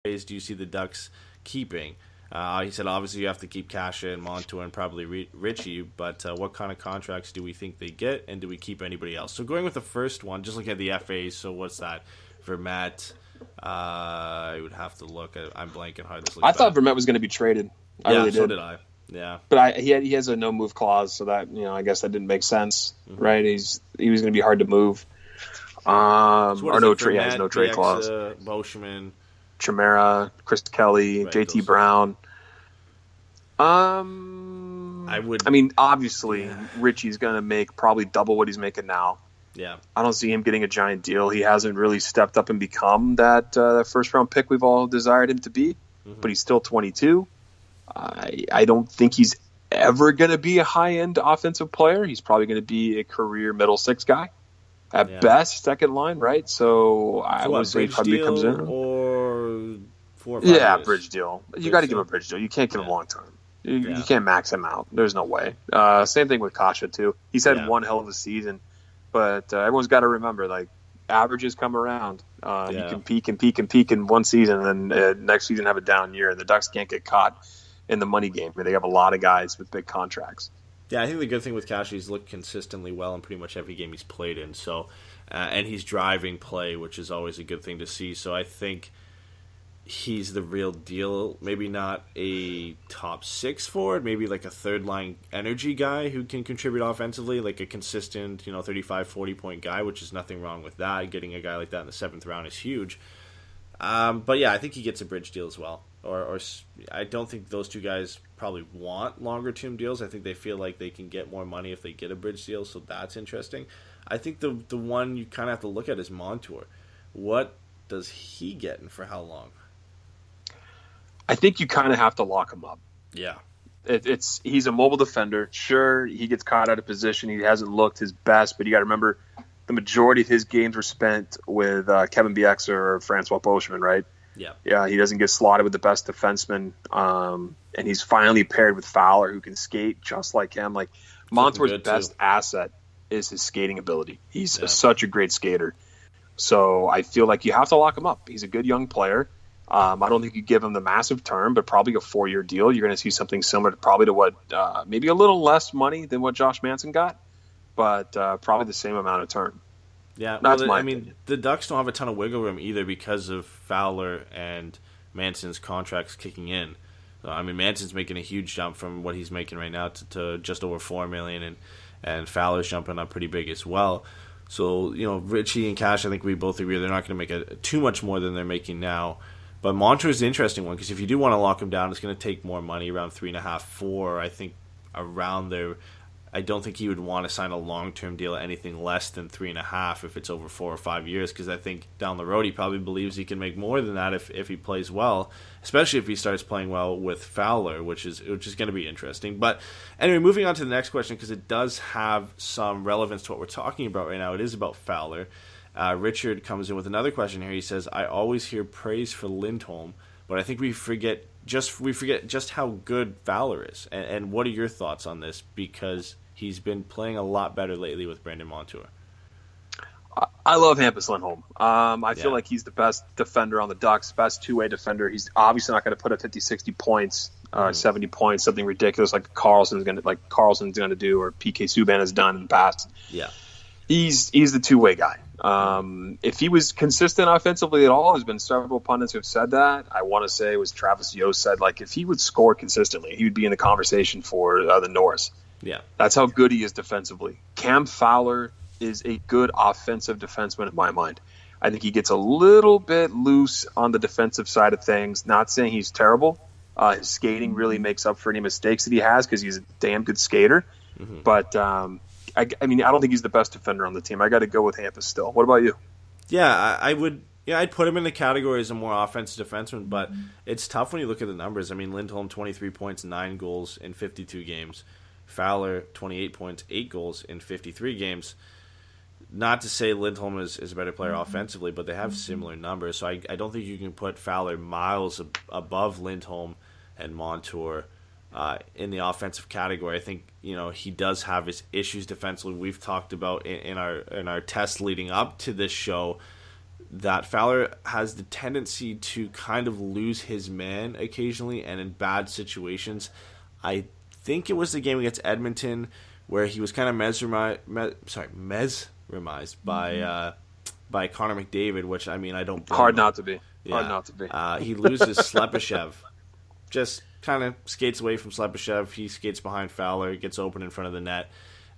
FAs do you see the Ducks keeping? He said obviously you have to keep Kasha and Montour and probably Richie, but what kind of contracts do we think they get, and do we keep anybody else? So going with the first one, just looking at the FAs, so what's that? Vermette, I would have to look. I'm blanking hard. I thought Vermette was going to be traded. I really did. So did I. Yeah, but he has a no move clause, so that I guess that didn't make sense, right? He was going to be hard to move. No trade clause. Boschman, Chimera, Chris Kelly, right, JT Brown. Obviously, Richie's going to make probably double what he's making now. Yeah, I don't see him getting a giant deal. He hasn't really stepped up and become that first round pick we've all desired him to be, but he's still 22. I don't think he's ever going to be a high-end offensive player. He's probably going to be a career middle six guy. At best, second line, right? So I would say he probably comes in. Or 4 or 5 years. Bridge deal. You got to give him a bridge deal. You can't give him long term. You can't max him out. There's no way. Same thing with Kasha, too. He's had one hell of a season, but everyone's got to remember, like, averages come around. You can peak and peak and peak in one season, and then next season have a down year. The Ducks can't get caught in the money game. They have a lot of guys with big contracts. Yeah, I think the good thing with Kasha, he's looked consistently well in pretty much every game he's played in. So, and he's driving play, which is always a good thing to see. So I think he's the real deal. Maybe not a top six forward, maybe like a third line energy guy who can contribute offensively, like a consistent 35, 40 point guy, which is nothing wrong with that. Getting a guy like that in the 7th round is huge. But yeah, I think he gets a bridge deal as well. Or I don't think those two guys probably want longer term deals. I think they feel like they can get more money if they get a bridge deal, so that's interesting. I think the one you kind of have to look at is Montour. What does he get and for how long? I think you kind of have to lock him up. Yeah. He's a mobile defender. Sure, he gets caught out of position. He hasn't looked his best, but you got to remember the majority of his games were spent with Kevin Bieksa or Francois Boschman, right? Yeah, he doesn't get slotted with the best defenseman, and he's finally paired with Fowler, who can skate just like him. Like Montour's best asset is his skating ability. He's such a great skater. So I feel like you have to lock him up. He's a good young player. I don't think you give him the massive term, but probably a 4-year deal. You're going to see something similar to what maybe a little less money than what Josh Manson got, but probably the same amount of term. Yeah, the Ducks don't have a ton of wiggle room either because of Fowler and Manson's contracts kicking in. So, Manson's making a huge jump from what he's making right now to just over $4 million, and Fowler's jumping up pretty big as well. So, Richie and Cash, I think we both agree they're not going to make too much more than they're making now. But Montour is the interesting one because if you do want to lock him down, it's going to take more money, around 3.5, 4. I think around there. I don't think he would want to sign a long-term deal at anything less than 3.5 if it's over 4 or 5 years, because I think down the road he probably believes he can make more than that if he plays well, especially if he starts playing well with Fowler, which is going to be interesting. But anyway, moving on to the next question, because it does have some relevance to what we're talking about right now. It is about Fowler. Richard comes in with another question here. He says, I always hear praise for Lindholm, but I think we forget just how good Fowler is. And what are your thoughts on this? Because he's been playing a lot better lately with Brandon Montour. I love Hampus Lindholm. I feel like he's the best defender on the Ducks, best two-way defender. He's obviously not going to put up 50, 60 points, 70 points, something ridiculous like Carlson's going to do, or PK Subban has done in the past. Yeah, he's the two-way guy. If he was consistent offensively at all, there's been several pundits who have said that. I want to say it was Travis Yost said, like, if he would score consistently, he would be in the conversation for the Norris. Yeah, that's how good he is defensively. Cam Fowler is a good offensive defenseman in my mind. I think he gets a little bit loose on the defensive side of things. Not saying he's terrible. His skating really makes up for any mistakes that he has because he's a damn good skater. Mm-hmm. But I don't think he's the best defender on the team. I got to go with Hampus still. What about you? Yeah, I would. Yeah, I'd put him in the category as a more offensive defenseman, but it's tough when you look at the numbers. Lindholm, 23 points, 9 goals in 52 games. Fowler, 28 points, 8 goals in 53 games. Not to say Lindholm is a better player offensively, but they have similar numbers. So I don't think you can put Fowler miles above Lindholm and Montour in the offensive category. I think he does have his issues defensively. We've talked about in our test leading up to this show that Fowler has the tendency to kind of lose his man occasionally and in bad situations. I think it was the game against Edmonton where he was kind of mesmerized by Connor McDavid, which, I mean, I don't blame Hard him. not to be. Yeah. Hard not to be. He loses Slepyshev. Just kind of skates away from Slepyshev. He skates behind Fowler, gets open in front of the net.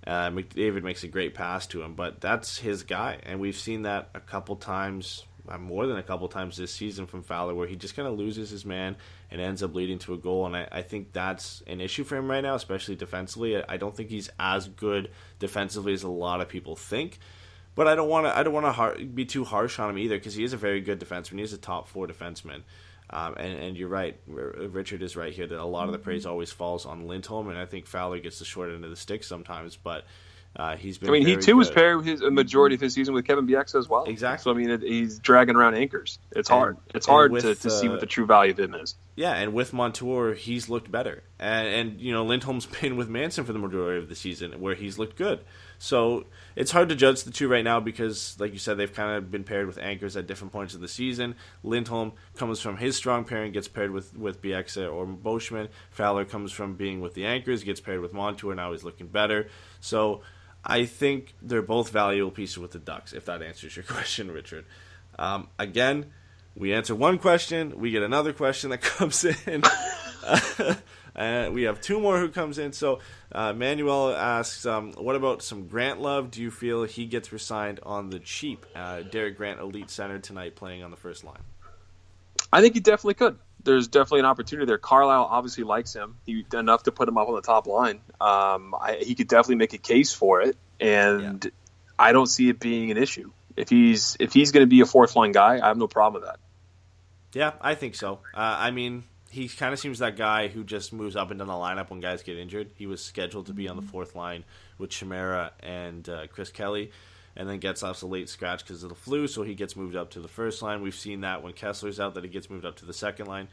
McDavid makes a great pass to him, but that's his guy. And we've seen that a couple times, more than a couple times this season from Fowler, where he just kind of loses his man and ends up leading to a goal. And I think that's an issue for him right now, especially defensively. I don't think he's as good defensively as a lot of people think. But I don't want to be too harsh on him either, because he is a very good defenseman. He's a top 4 defenseman. And you're right, Richard is right here, that a lot of the praise always falls on Lindholm, and I think Fowler gets the short end of the stick sometimes, but he's been he too good. was paired a majority of his season with Kevin Bieksa as well. Exactly. So, I mean, he's dragging around anchors. It's hard. It's hard to see what the true value of him is. Yeah, and with Montour, he's looked better. And Lindholm's been with Manson for the majority of the season, where he's looked good. So it's hard to judge the two right now because, like you said, they've kind of been paired with anchors at different points of the season. Lindholm comes from his strong pairing, gets paired with Bieksa or Boschman. Fowler comes from being with the anchors, gets paired with Montour, now he's looking better. So I think they're both valuable pieces with the Ducks, if that answers your question, Richard. Again, we answer one question, we get another question that comes in. We have 2 more who comes in. So Manuel asks, what about some Grant love? Do you feel he gets re-signed on the cheap? Derek Grant, elite center tonight, playing on the first line. I think he definitely could. There's definitely an opportunity there. Carlisle obviously likes him enough to put him up on the top line. He could definitely make a case for it, and I don't see it being an issue. If he's going to be a fourth line guy, I have no problem with that. Yeah, I think so. I mean, he kind of seems that guy who just moves up and down the lineup when guys get injured. He was scheduled to be on the fourth line with Chimera and Chris Kelly, and then gets off a late scratch because of the flu, so he gets moved up to the first line. We've seen that when Kessler's out, that he gets moved up to the second line.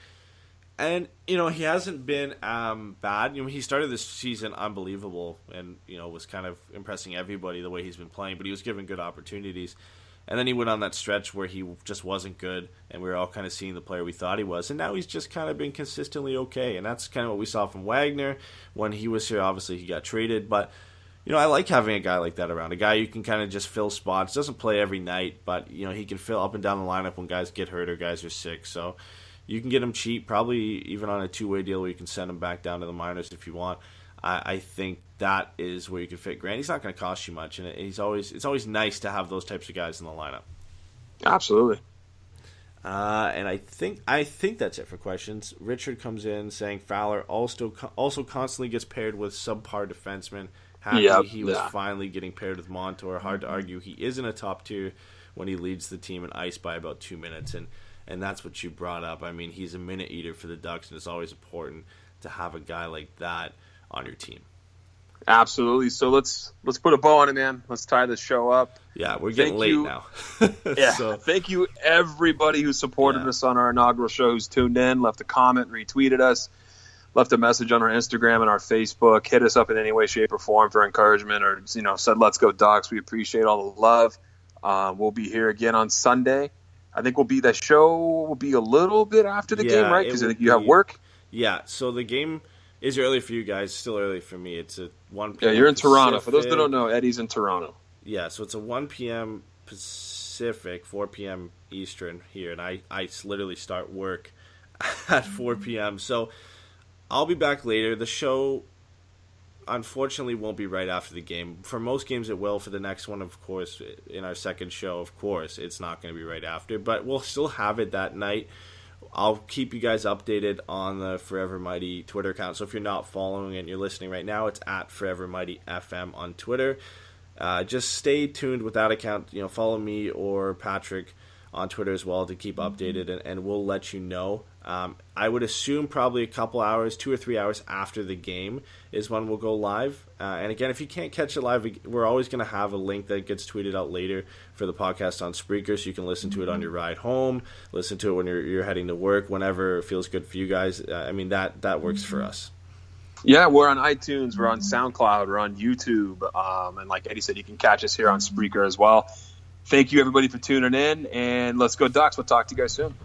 And, he hasn't been bad. He started this season unbelievable and, was kind of impressing everybody the way he's been playing, but he was given good opportunities. And then he went on that stretch where he just wasn't good, and we were all kind of seeing the player we thought he was. And now he's just kind of been consistently okay, and that's kind of what we saw from Wagner. When he was here, obviously he got traded, but I like having a guy like that around, a guy you can kind of just fill spots. Doesn't play every night, but he can fill up and down the lineup when guys get hurt or guys are sick. So you can get him cheap, probably even on a 2-way deal where you can send him back down to the minors if you want. I think that is where you can fit Grant. He's not going to cost you much, and it's always nice to have those types of guys in the lineup. Absolutely. And I think that's it for questions. Richard comes in saying Fowler also constantly gets paired with subpar defensemen. Happy he was finally getting paired with Montour. Hard to argue he isn't a top tier when he leads the team in ice by about 2 minutes, and that's what you brought up. I mean, he's a minute eater for the Ducks, and it's always important to have a guy like that on your team. Absolutely. So let's put a bow on it, man. Let's tie this show up. Yeah, we're getting late now. So thank you everybody who supported us on our inaugural show, who's tuned in, left a comment, retweeted us, left a message on our Instagram and our Facebook, hit us up in any way, shape, or form for encouragement, or said let's go Ducks. We appreciate all the love. We'll be here again on Sunday. I think the show will be a little bit after the game, right? Because I think you have work. Yeah, so the game is early for you guys, still early for me. It's at 1 p.m. Yeah, you're in Pacific. Toronto. For those that don't know, Eddie's in Toronto. Yeah, so it's a 1 p.m. Pacific, 4 p.m. Eastern here, and I literally start work at 4 p.m. So I'll be back later. The show, unfortunately, won't be right after the game. For most games, it will. For the next one, of course, in our second show, of course, it's not going to be right after. But we'll still have it that night. I'll keep you guys updated on the Forever Mighty Twitter account. So if you're not following it and you're listening right now, it's at Forever Mighty FM on Twitter. Just stay tuned with that account. Follow me or Patrick on Twitter as well to keep updated, and we'll let you know. I would assume probably a couple hours, 2 or 3 hours after the game is when we'll go live. And again, if you can't catch it live, we're always going to have a link that gets tweeted out later for the podcast on Spreaker, so you can listen to it on your ride home, listen to it when you're heading to work, whenever it feels good for you guys. I mean, that works for us. Yeah, we're on iTunes, we're on SoundCloud, we're on YouTube, and like Eddie said, you can catch us here on Spreaker as well. Thank you, everybody, for tuning in, and let's go Ducks. We'll talk to you guys soon.